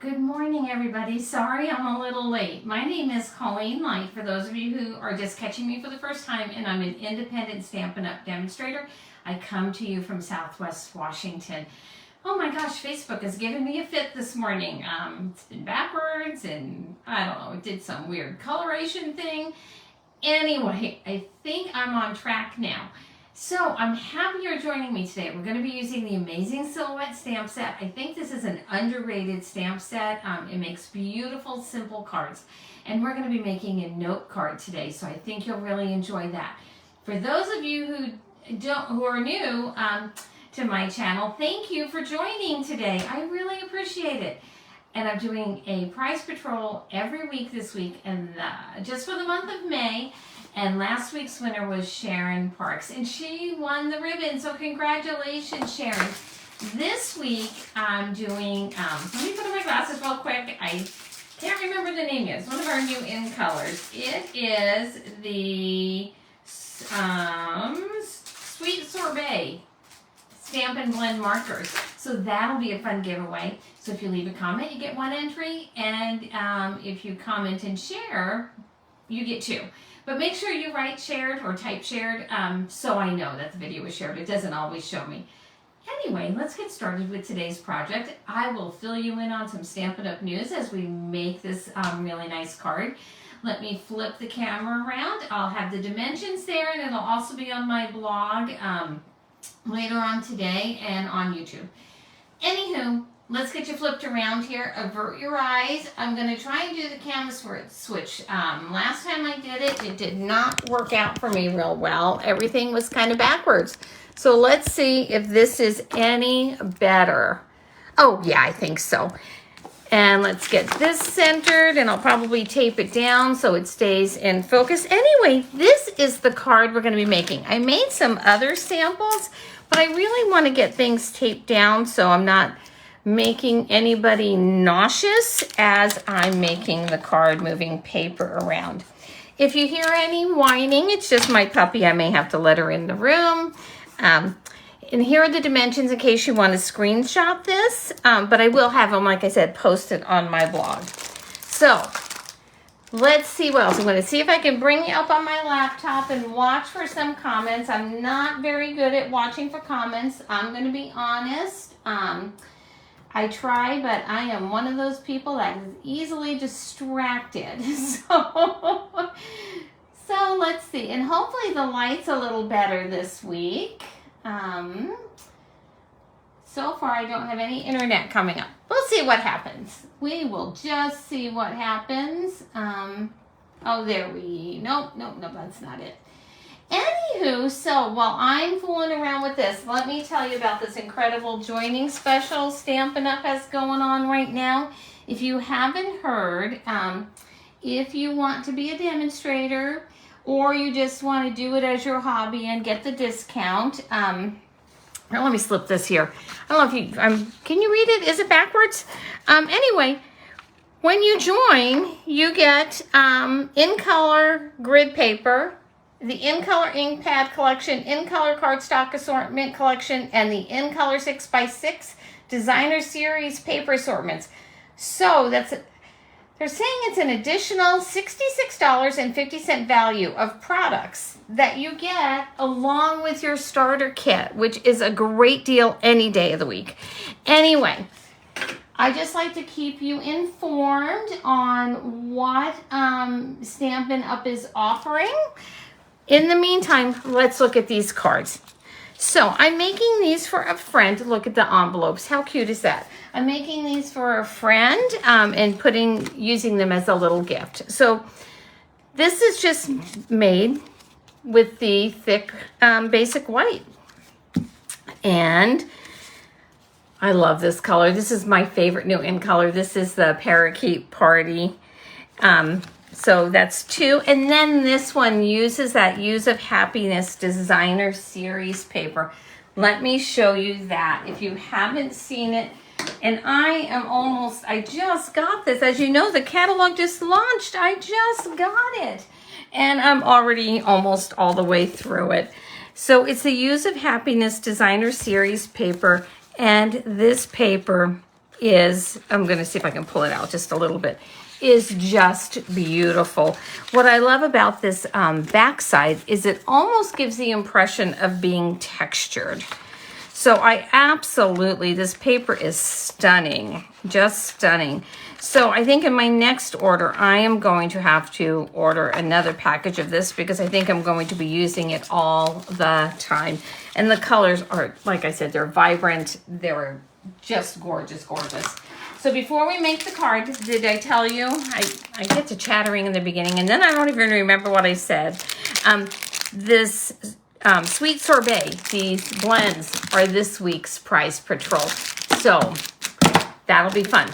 Good morning, everybody. Sorry I'm a little late. My name is Colleen Light, for those of you who are just catching me for the first time, and I'm an independent Stampin' Up! Demonstrator. I come to you from Southwest Washington. Oh my gosh, Facebook has given me a fit this morning. It's been backwards, and I don't know, it did some weird coloration thing. Anyway, I think I'm on track now. So I'm happy you're joining me today. We're going to be using the Amazing Silhouette stamp set. I think this is an underrated stamp set. It makes beautiful, simple cards. And we're going to be making a note card today, so I think you'll really enjoy that. For those of you who are new to my channel, thank you for joining today. I really appreciate it. And I'm doing a prize patrol every week this week, and just for the month of May. And last week's winner was Sharon Parks, and she won the ribbon, so congratulations, Sharon. This week I'm doing, let me put on my glasses real quick. I can't remember the name yet. It's one of our new in colors. It is the Sweet Sorbet Stampin' Blend markers. So that'll be a fun giveaway. So if you leave a comment, you get one entry, and if you comment and share, you get two. But make sure you write shared or type shared so I know that the video was shared. It doesn't always show me. Anyway, let's get started with today's project. I will fill you in on some Stampin' Up! News as we make this really nice card. Let me flip the camera around. I'll have the dimensions there, and it'll also be on my blog later on today and on YouTube. Anywho, let's get you flipped around here. Avert your eyes. I'm going to try and do the canvas switch. Last time I did it, it did not work out for me real well. Everything was kind of backwards. So let's see if this is any better. Oh, yeah, I think so. And let's get this centered, and I'll probably tape it down so it stays in focus. Anyway, this is the card we're going to be making. I made some other samples, but I really want to get things taped down so I'm not making anybody nauseous as I'm making the card, moving paper around. If you hear any whining, it's just my puppy. I may have to let her in the room. And here are the dimensions in case you want to screenshot this, but I will have them, like I said, posted on my blog. So let's see what else. I'm going to see if I can bring you up on my laptop and watch for some comments. I'm not very good at watching for comments. I'm going to be honest. I try, but I am one of those people that is easily distracted. So let's see. And hopefully the light's a little better this week. So far I don't have any internet coming up. We'll see what happens. We will just see what happens. Oh, there we, nope, that's not it. Anywho, so while I'm fooling around with this, let me tell you about this incredible joining special Stampin' Up! Has going on right now. If you haven't heard, if you want to be a demonstrator or you just want to do it as your hobby and get the discount, let me slip this here. I don't know if you, can you read it? Is it backwards? Anyway, when you join, you get in color grid paper, the in-color ink pad collection, in-color cardstock assortment collection, and the in-color 6x6 designer series paper assortments. So they're saying it's an additional $66.50 value of products that you get along with your starter kit, which is a great deal any day of the week. Anyway, I just like to keep you informed on what Stampin' Up! Is offering. In the meantime, let's look at these cards. So I'm making these for a friend. Look at the envelopes. How cute is that? I'm making these for a friend and using them as a little gift. So this is just made with the thick basic white. And I love this color. This is my favorite new in color. This is the Parakeet Party. So that's two. And then this one uses that Use of Happiness designer series paper. Let me show you that if you haven't seen it. And I just got this. As you know, the catalog just launched. I just got it. And I'm already almost all the way through it. So it's the Use of Happiness designer series paper. And this paper is, I'm going to see if I can pull it out just a little bit, is just beautiful. What I love about this backside is it almost gives the impression of being textured. So I absolutely, this paper is stunning, just stunning. So I think in my next order, I am going to have to order another package of this because I think I'm going to be using it all the time. And the colors are, like I said, they're vibrant. They're just gorgeous, gorgeous. So before we make the card, did I tell you? I get to chattering in the beginning and then I don't even remember what I said. This Sweet Sorbet, these blends are this week's Prize Patrol. So that'll be fun.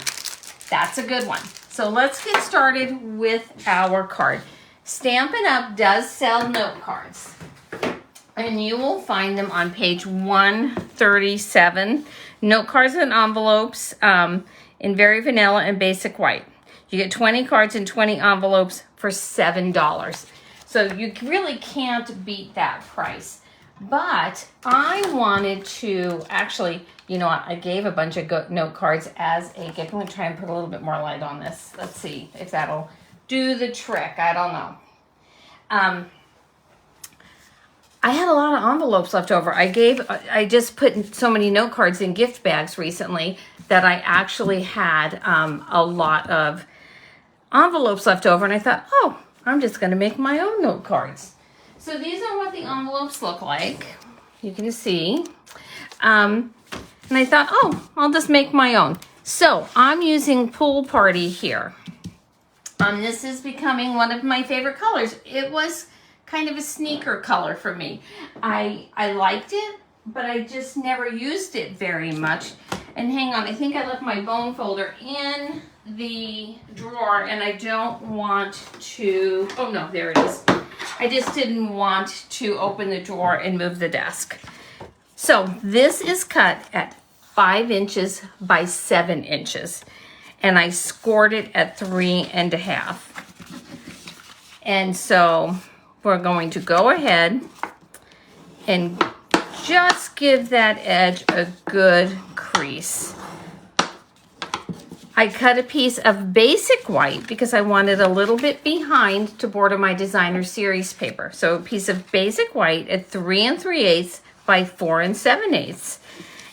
That's a good one. So let's get started with our card. Stampin' Up! Does sell note cards. And you will find them on page 137. Note cards and envelopes in very vanilla and basic white. You get 20 cards and 20 envelopes for $7. So you really can't beat that price. But I wanted to, actually, you know what, I gave a bunch of note cards as a gift. I'm going to try and put a little bit more light on this. Let's see if that'll do the trick. I don't know. I had a lot of envelopes left over. I just put so many note cards in gift bags recently that I actually had a lot of envelopes left over. And I thought, oh, I'm just going to make my own note cards. So these are what the envelopes look like. You can see. And I thought, oh, I'll just make my own. So I'm using Pool Party here. This is becoming one of my favorite colors. It was kind of a sneaker color for me. I liked it, but I just never used it very much. And hang on, I think I left my bone folder in the drawer and I don't want to, oh no, there it is. I just didn't want to open the drawer and move the desk. So this is cut at 5 inches by 7 inches. And I scored it at 3.5. And so we're going to go ahead and just give that edge a good crease. I cut a piece of basic white because I wanted a little bit behind to border my designer series paper. So a piece of basic white at 3 3/8 by 4 7/8.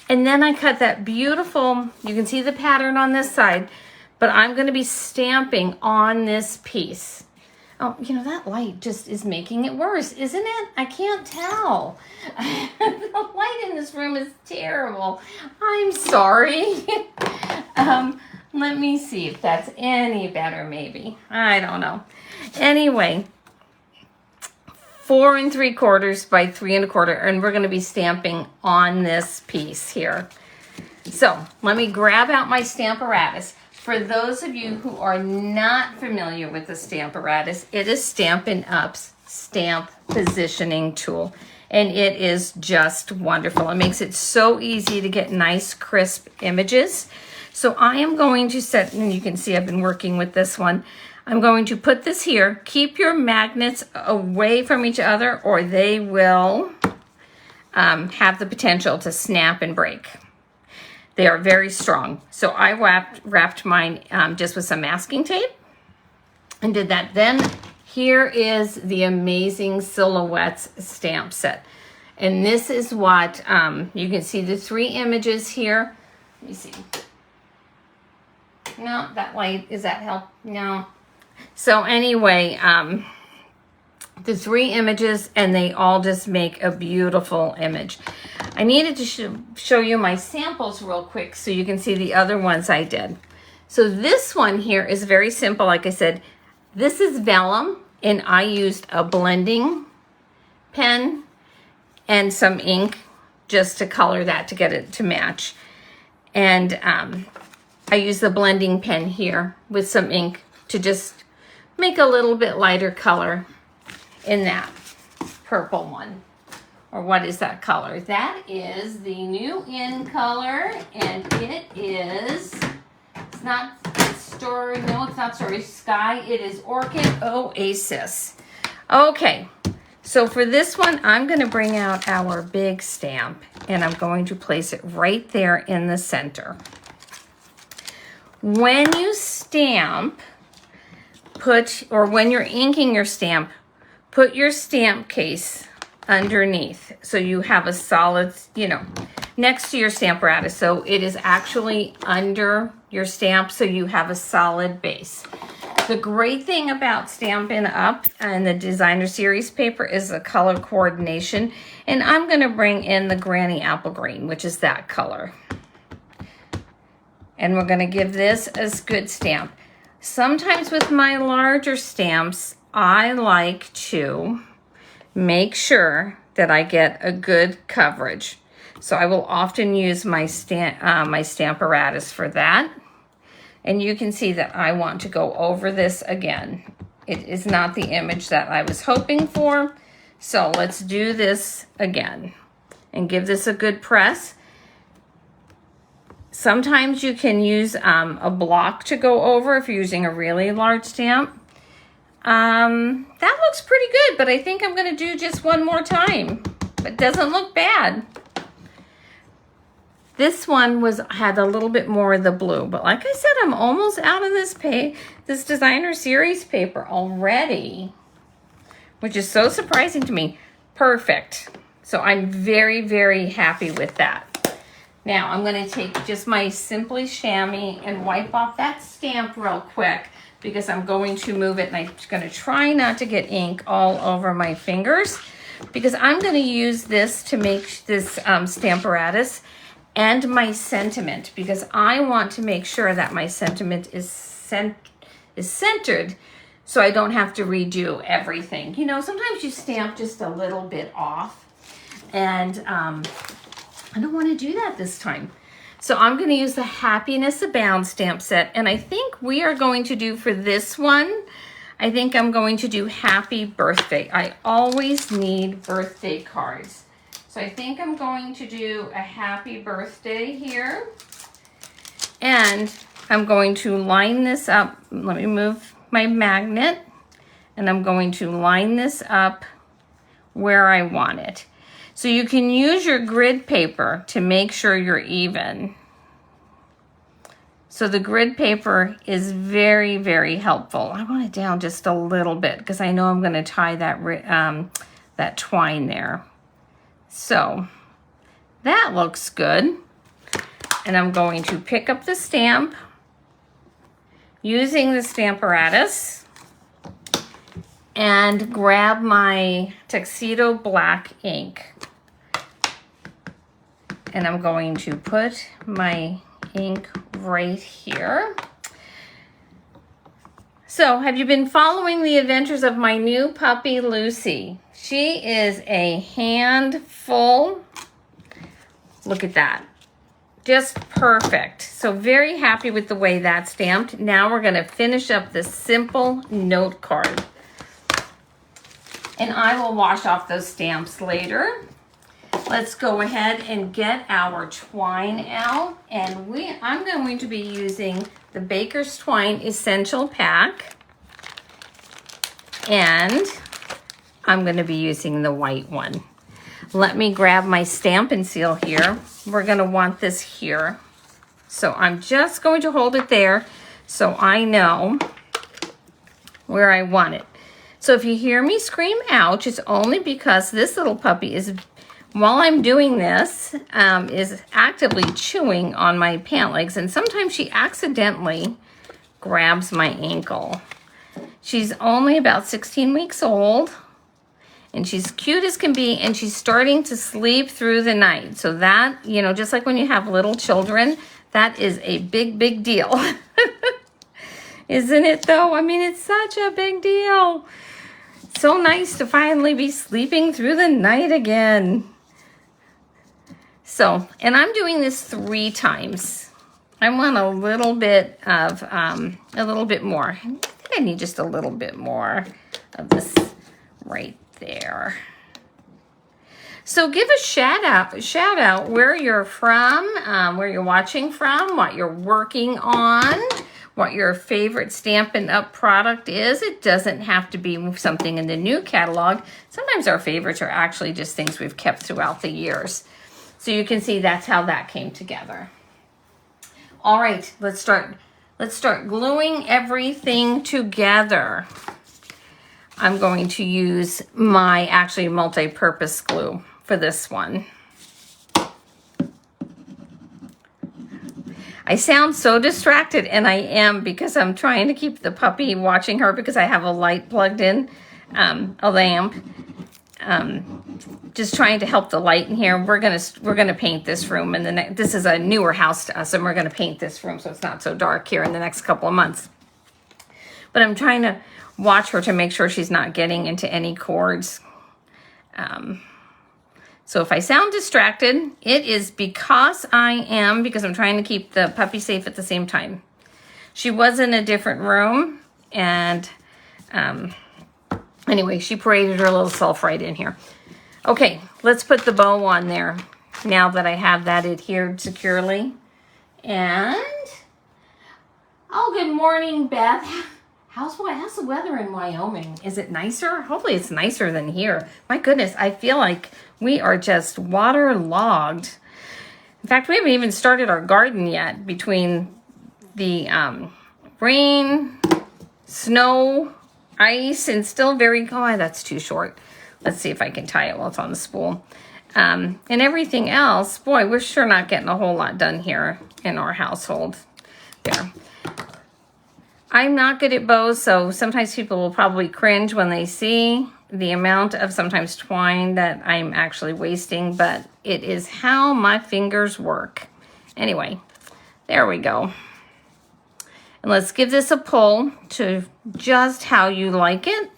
And then I cut that beautiful, you can see the pattern on this side, but I'm going to be stamping on this piece. Oh, you know, that light just is making it worse, isn't it? I can't tell. The light in this room is terrible. I'm sorry. Let me see if that's any better, maybe. I don't know. Anyway, 4 3/4 by 3 1/4, and we're going to be stamping on this piece here. So let me grab out my Stamparatus. For those of you who are not familiar with the Stamparatus, it is Stampin' Up's stamp positioning tool. And it is just wonderful. It makes it so easy to get nice, crisp images. So I am going to set, and you can see I've been working with this one. I'm going to put this here. Keep your magnets away from each other or they will have the potential to snap and break. They are very strong. So I wrapped mine just with some masking tape and did that. Then here is the Amazing Silhouettes stamp set. And this is what, you can see the 3 images here. Let me see. No, that light, is that help? No. So anyway, the 3 images and they all just make a beautiful image. I needed to show you my samples real quick so you can see the other ones I did. So this one here is very simple. Like I said, this is vellum and I used a blending pen and some ink just to color that to get it to match. And I used the blending pen here with some ink to just make a little bit lighter color in that purple one. Or what is that color? That is the new in color, and it is, it's not Story, no, it's not Story Sky, it is Orchid Oasis. Okay, so for this one, I'm going to bring out our big stamp, and I'm going to place it right there in the center. when you stamp, when you're inking your stamp, put your stamp case underneath so you have a solid, next to your Stamparatus. So it is actually under your stamp so you have a solid base. The great thing about Stampin' Up and the Designer Series paper is the color coordination. And I'm going to bring in the Granny Apple Green, which is that color. And we're going to give this a good stamp. Sometimes with my larger stamps, I like to make sure that I get a good coverage. So I will often use my Stamparatus for that. And you can see that I want to go over this again. It is not the image that I was hoping for. So let's do this again and give this a good press. Sometimes you can use a block to go over if you're using a really large stamp. That looks pretty good, but I think I'm going to do just one more time. It doesn't look bad. This one had a little bit more of the blue, but like I said, I'm almost out of this Designer Series paper already, which is so surprising to me. Perfect. So I'm very, very happy with that. Now I'm going to take just my Simply Chamois and wipe off that stamp real quick because I'm going to move it, and I'm going to try not to get ink all over my fingers because I'm going to use this to make this Stamparatus and my sentiment, because I want to make sure that my sentiment is centered so I don't have to redo everything. Sometimes you stamp just a little bit off, and I don't want to do that this time. So I'm going to use the Happiness Abound stamp set, and I think we are going to do for this one, I think I'm going to do Happy Birthday. I always need birthday cards. So I think I'm going to do a happy birthday here. And I'm going to line this up. Let me move my magnet. And I'm going to line this up where I want it. So you can use your grid paper to make sure you're even. So the grid paper is very, very helpful. I want it down just a little bit because I know I'm going to tie that twine there. So that looks good. And I'm going to pick up the stamp using the Stamparatus and grab my Tuxedo Black ink. And I'm going to put my ink right here. So, have you been following the adventures of my new puppy, Lucy? She is a handful. Look at that. Just perfect. So, very happy with the way that's stamped. Now we're going to finish up this simple note card. And I will wash off those stamps later. Let's go ahead and get our twine out. And I'm going to be using the Baker's Twine Essential Pack. And I'm going to be using the white one. Let me grab my Stampin' Seal here. We're going to want this here. So I'm just going to hold it there so I know where I want it. So if you hear me scream ouch, it's only because this little puppy is, while I'm doing this, is actively chewing on my pant legs, and sometimes she accidentally grabs my ankle. She's only about 16 weeks old, and she's cute as can be, and she's starting to sleep through the night. So that, just like when you have little children, that is a big, big deal. Isn't it though? I mean, it's such a big deal. So nice to finally be sleeping through the night again. So, and I'm doing this 3 times. I want a little bit more. I think I need just a little bit more of this right there. So give a shout out where you're from, where you're watching from, what you're working on, what your favorite Stampin' Up product is. It doesn't have to be something in the new catalog. Sometimes our favorites are actually just things we've kept throughout the years. So you can see that's how that came together. All right, let's start let's start gluing everything together. I'm going to use my actually multi-purpose glue for this one. I sound so distracted, and I am, because I'm trying to keep the puppy watching her because I have a light plugged in, a lamp. Just trying to help the light in here. We're gonna paint this room, and this is a newer house to us, and we're gonna paint this room so it's not so dark here in the next couple of months. But I'm trying to watch her to make sure she's not getting into any cords. So if I sound distracted, it is because because I'm trying to keep the puppy safe at the same time. She was in a different room, and anyway, she paraded her little self right in here. Okay, let's put the bow on there now that I have that adhered securely. And, oh, good morning, Beth. How's the weather in Wyoming? Is it nicer? Hopefully it's nicer than here. My goodness, I feel like we are just waterlogged. In fact, we haven't even started our garden yet between the rain, snow, ice, and still very, oh, that's too short. Let's see if I can tie it while it's on the spool. And everything else, boy, we're sure not getting a whole lot done here in our household. There. I'm not good at bows, so sometimes people will probably cringe when they see the amount of sometimes twine that I'm actually wasting, but it is how my fingers work. Anyway, there we go. And let's give this a pull to just how you like it.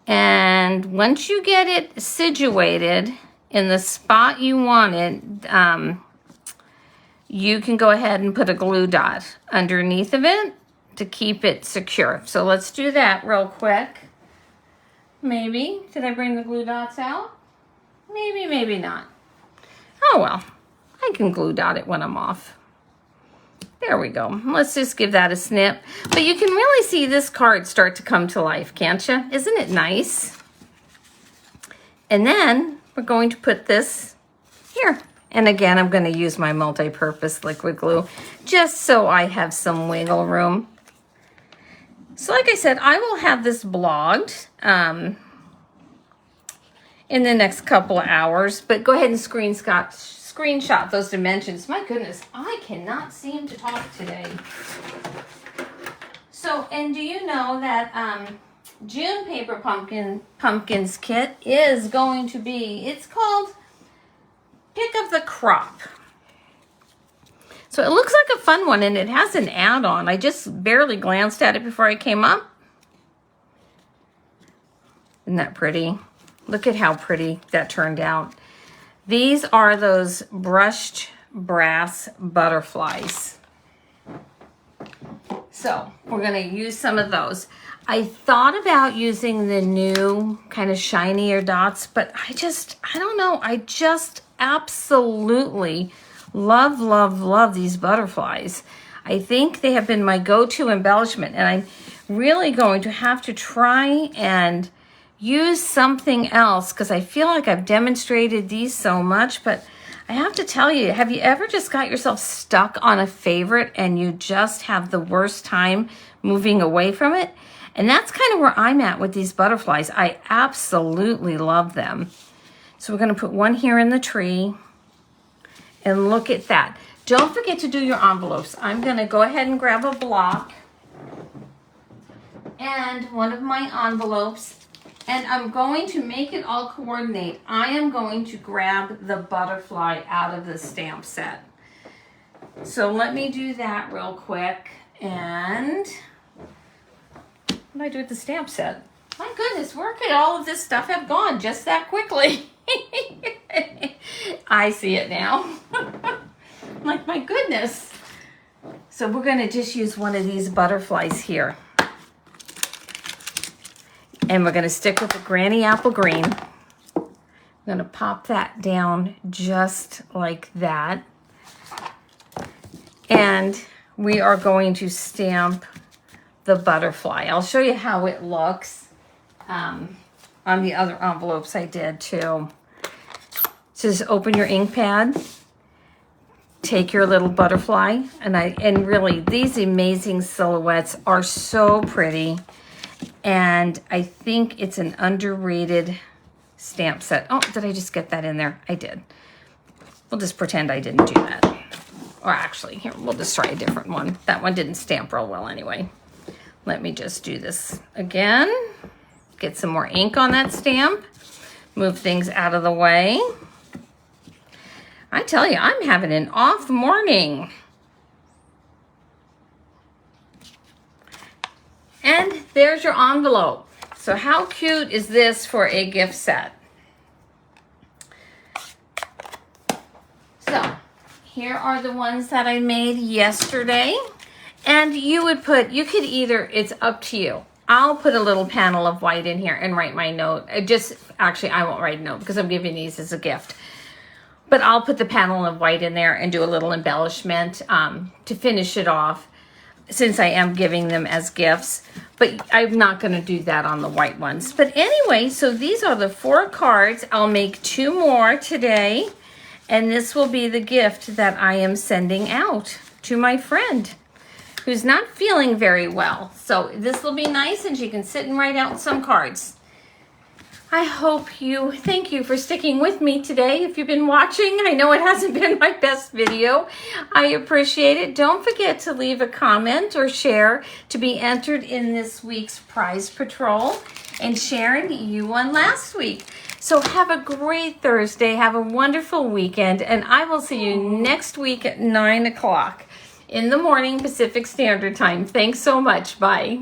And once you get it situated in the spot you want it, you can go ahead and put a glue dot underneath of it to keep it secure. So let's do that real quick. Maybe. Did I bring the glue dots out? Maybe, maybe not. Oh well, I can glue dot it when I'm off. There we go. Let's just give that a snip. But you can really see this card start to come to life, can't you? Isn't it nice? And then we're going to put this here. And again, I'm going to use my multi-purpose liquid glue just so I have some wiggle room. So like I said, I will have this blogged in the next couple of hours. But go ahead and screenshot those dimensions. My goodness, I cannot seem to talk today. So, and do you know that June Paper Pumpkins kit is going to be, it's called Pick of the Crop. So it looks like a fun one, and it has an add-on. I just barely glanced at it before I came up. Isn't that pretty? Look at how pretty that turned out. These are those brushed brass butterflies. So we're going to use some of those. I thought about using the new kind of shinier dots, but I don't know. I just absolutely love, love, love these butterflies. I think they have been my go-to embellishment, and I'm really going to have to try and use something else because I feel like I've demonstrated these so much. But I have to tell you, have you ever just got yourself stuck on a favorite and you just have the worst time moving away from it? And that's kind of where I'm at with these butterflies. I absolutely love them. So we're going to put one here in the tree. And look at that. Don't forget to do your envelopes. I'm going to go ahead and grab a block and one of my envelopes, and I'm going to make it all coordinate. I am going to grab the butterfly out of the stamp set. So let me do that real quick. And what did I do with the stamp set? My goodness, where could all of this stuff have gone just that quickly? I see it now. Like, my goodness. So we're going to just use one of these butterflies here. And we're going to stick with the Granny Apple Green. I'm going to pop that down just like that. And we are going to stamp the butterfly. I'll show you how it looks on the other envelopes I did too. So just open your ink pad, take your little butterfly, and really these amazing silhouettes are so pretty, and I think it's an underrated stamp set. Oh, did I just get that in there? I did. We'll just pretend I didn't do that. Or actually, here, we'll just try a different one. That one didn't stamp real well anyway. Let me just do this again. Get some more ink on that stamp. Move things out of the way. I tell you, I'm having an off morning. And there's your envelope. So how cute is this for a gift set? So here are the ones that I made yesterday. And you could either, it's up to you. I'll put a little panel of white in here and write my note. Actually, I won't write a note because I'm giving these as a gift. But I'll put the panel of white in there and do a little embellishment to finish it off, since I am giving them as gifts. But I'm not going to do that on the white ones. But anyway, so these are the 4 cards. I'll make 2 more today. And this will be the gift that I am sending out to my friend who's not feeling very well. So this will be nice, and she can sit and write out some cards. Thank you for sticking with me today. If you've been watching, I know it hasn't been my best video. I appreciate it. Don't forget to leave a comment or share to be entered in this week's prize patrol. And Sharon, you won last week. So have a great Thursday. Have a wonderful weekend. And I will see you next week at 9 o'clock in the morning Pacific Standard Time. Thanks so much. Bye.